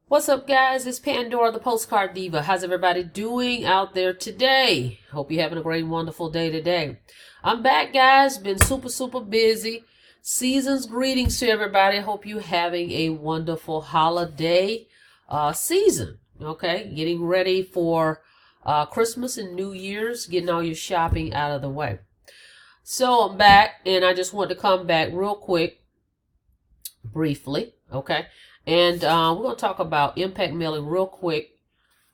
What's up, guys? It's Pandora, the Postcard Diva. How's everybody doing out there today? Hope you're having a great, wonderful day today. I'm back, guys. Been super busy. Season's greetings to everybody. Hope you're having a wonderful holiday season. Okay, getting ready for Christmas and New Year's, getting all your shopping out of the way. So I'm back, and I just want to come back real quick, briefly, okay? And we're going to talk about Impact Mailing real quick.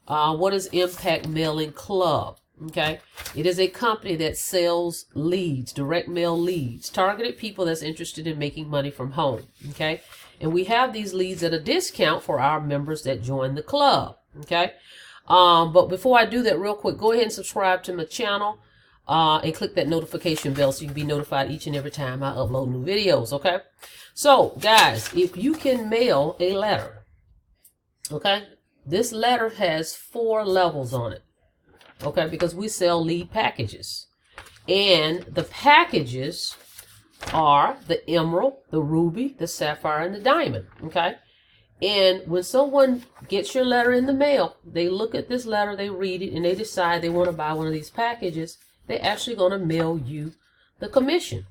What is Impact Mailing Club? Okay, it is a company that sells leads, direct mail leads, targeted people that's interested in making money from home. Okay, and we have these leads at a discount for our members that join the club. Okay, but before I do that, real quick, go ahead and subscribe to my channel and click that notification bell so you can be notified each and every time I upload new videos. Okay, so guys, if you can mail a letter, okay, this letter has 4 levels on it. Okay, because we sell lead packages, and the packages are the emerald, the ruby, the sapphire, and the diamond. Okay, and when someone gets your letter in the mail, they look at this letter, they read it, and they decide they want to buy one of these packages. They're actually going to mail you the commission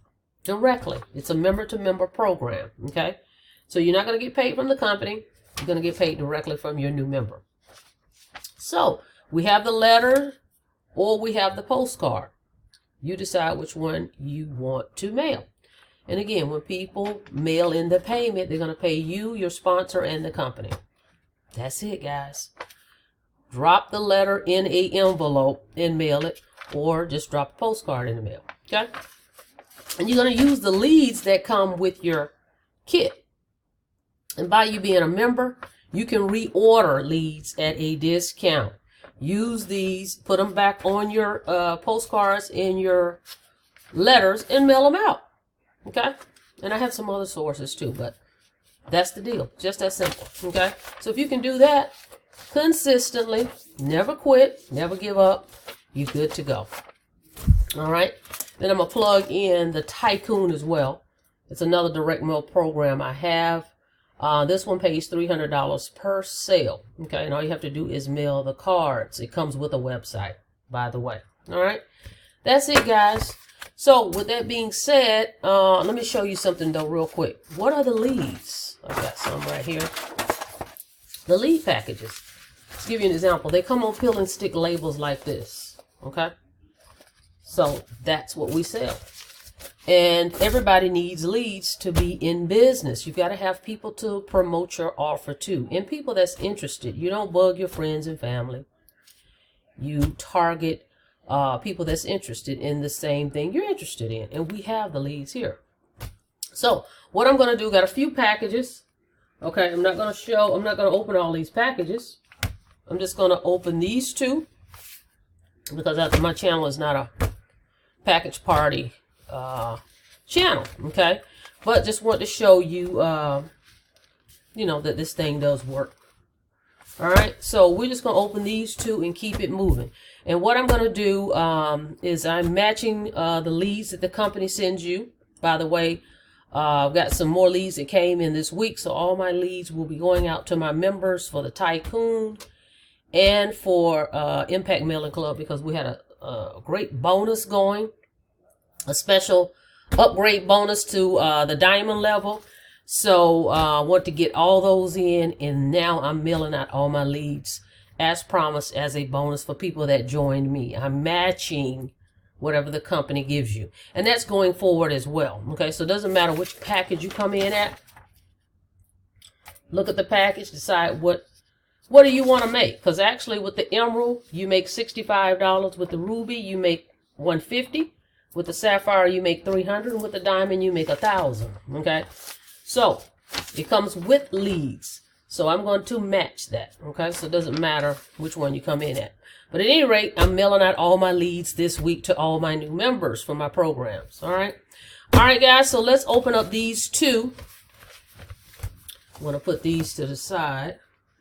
directly. It's a member-to-member program. Okay, so you're not going to get paid from the company. You're going to get paid directly from your new member. So we have the letter, or we have the postcard. You decide which one you want to mail. And again, when people mail in the payment, they're going to pay you, your sponsor, and the company. That's it, guys. Drop the letter in an envelope and mail it, or just drop a postcard in the mail. Okay? And you're going to use the leads that come with your kit. And by you being a member, you can reorder leads at a discount. Use these, put them back on your postcards and your letters, and mail them out. Okay? And I have some other sources too, but that's the deal. Just that simple. Okay? So if you can do that consistently, never quit, never give up, you're good to go. All right? Then I'm going to plug in the Tycoon as well. It's another direct mail program I have. This one pays $300 per sale. Okay, and all you have to do is mail the cards. It comes with a website, by the way. All right, that's it, guys. So with that being said, let me show you something though real quick. What are the leads? I got some right here. The lead packages. Let's give you an example. They come on peel and stick labels like this. Okay, so that's what we sell. And everybody needs leads to be in business. You've got to have people to promote your offer to, and people that's interested. You don't bug your friends and family. You target people that's interested in the same thing you're interested in, and we have the leads here. So what I'm going to do, got a few packages. Okay, I'm not going to open all these packages. I'm just going to open these 2 because my channel is not a package party channel. Okay, but just want to show you you know, that this thing does work. All right, so we're just going to open these 2 and keep it moving. And what I'm going to do is I'm matching the leads that the company sends you. By the way, I've got some more leads that came in this week, so all my leads will be going out to my members for the Tycoon and for Impact Mailing Club, because we had a great bonus going. A special upgrade bonus to the diamond level. So I want to get all those in, and now I'm mailing out all my leads as promised as a bonus for people that joined me. I'm matching whatever the company gives you, and that's going forward as well. Okay, so it doesn't matter which package you come in at. Look at the package, decide what do you want to make, because actually with the emerald you make $65, with the ruby you make $150. With the sapphire, you make $300, and with the diamond, you make $1,000. Okay, so it comes with leads. So I'm going to match that. Okay, so it doesn't matter which one you come in at. But at any rate, I'm mailing out all my leads this week to all my new members for my programs. All right, guys. So let's open up these 2. I'm going to put these to the side.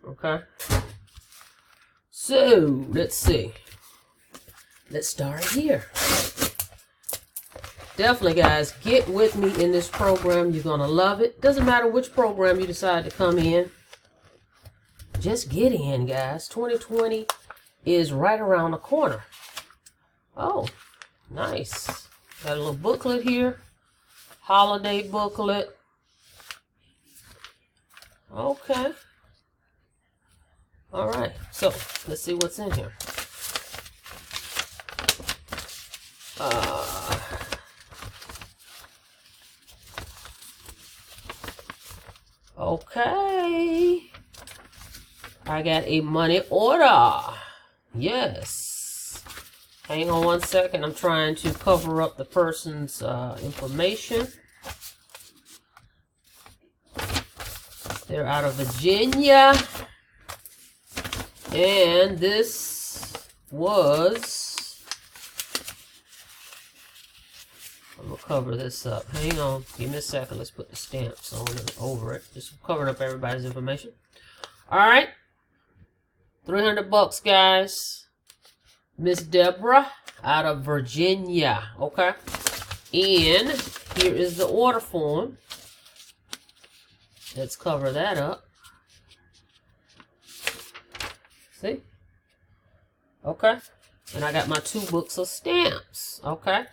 Okay. So let's see. Let's start here. Definitely, guys, get with me in this program. You're going to love it. Doesn't matter which program you decide to come in. Just get in, guys. 2020 is right around the corner. Oh, nice. Got a little booklet here. Holiday booklet. Okay. All right. So, let's see what's in here. Okay. I got a money order. Yes. Hang on one second. I'm trying to cover up the person's information. They're out of Virginia. And this was... I'm going to cover this up. Hang on. Give me a second. Let's put the stamps on it, over it. Just covering up everybody's information. Alright. 300 bucks, guys. Miss Deborah out of Virginia. Okay. And here is the order form. Let's cover that up. See? Okay. And I got my 2 books of stamps. Okay.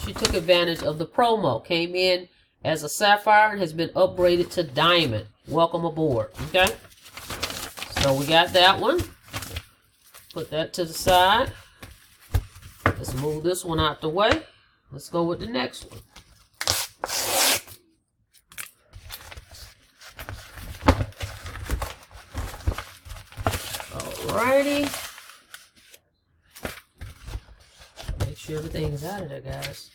She took advantage of the promo. Came in as a sapphire and has been upgraded to diamond. Welcome aboard. Okay. So we got that one. Put that to the side. Let's move this one out the way. Let's go with the next one. Alrighty. Make sure everything's out of there, guys.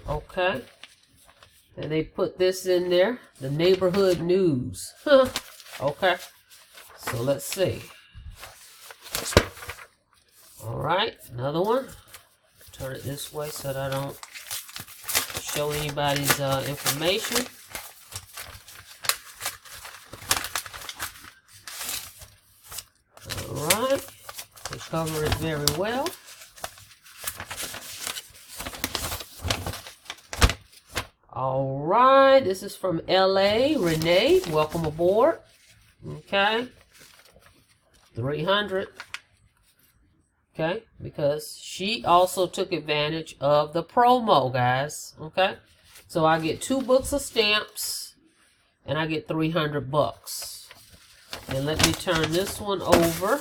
Okay. And they put this in there. The neighborhood news. Okay. So let's see. Alright. Another one. Turn it this way so that I don't show anybody's information. Alright. They cover it very well. Alright. This is from LA. Renee, welcome aboard. Okay. 300. Okay. Because she also took advantage of the promo, guys. Okay. So I get 2 books of stamps and I get 300 bucks. And let me turn this one over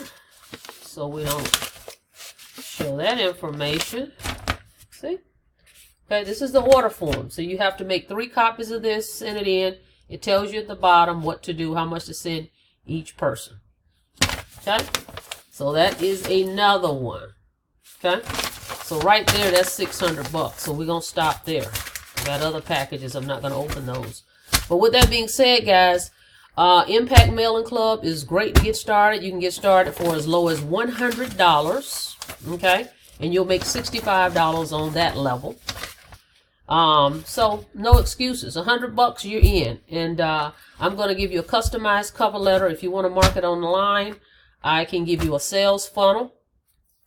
so we don't show that information. See? Okay, this is the order form. So you have to make 3 copies of this, send it in. It tells you at the bottom what to do, how much to send each person. Okay? So that is another one. Okay? So right there, that's 600 bucks. So we're going to stop there. I got other packages. I'm not going to open those. But with that being said, guys, Impact Mailing Club is great to get started. You can get started for as low as $100. Okay? And you'll make $65 on that level. So no excuses. 100 bucks, you're in. And I'm going to give you a customized cover letter. If you want to market online, I can give you a sales funnel.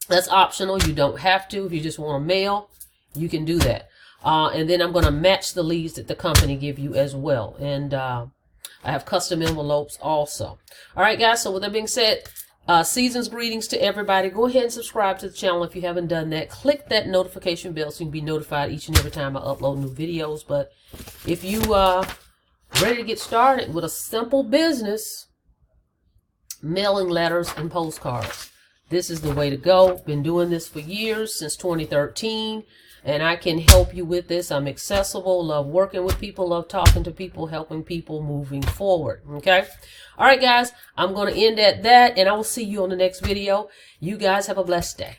That's optional. You don't have to. If you just want to mail, you can do that. And then I'm going to match the leads that the company give you as well. And I have custom envelopes also. All right, guys. So with that being said, season's greetings to everybody. Go ahead and subscribe to the channel if you haven't done that. Click that notification bell so you can be notified each and every time I upload new videos. But if you are ready to get started with a simple business, mailing letters and postcards, this is the way to go. Been doing this for years, since 2013. And I can help you with this. I'm accessible, love working with people, love talking to people, helping people moving forward. Okay. All right, guys, I'm going to end at that and I will see you on the next video. You guys have a blessed day.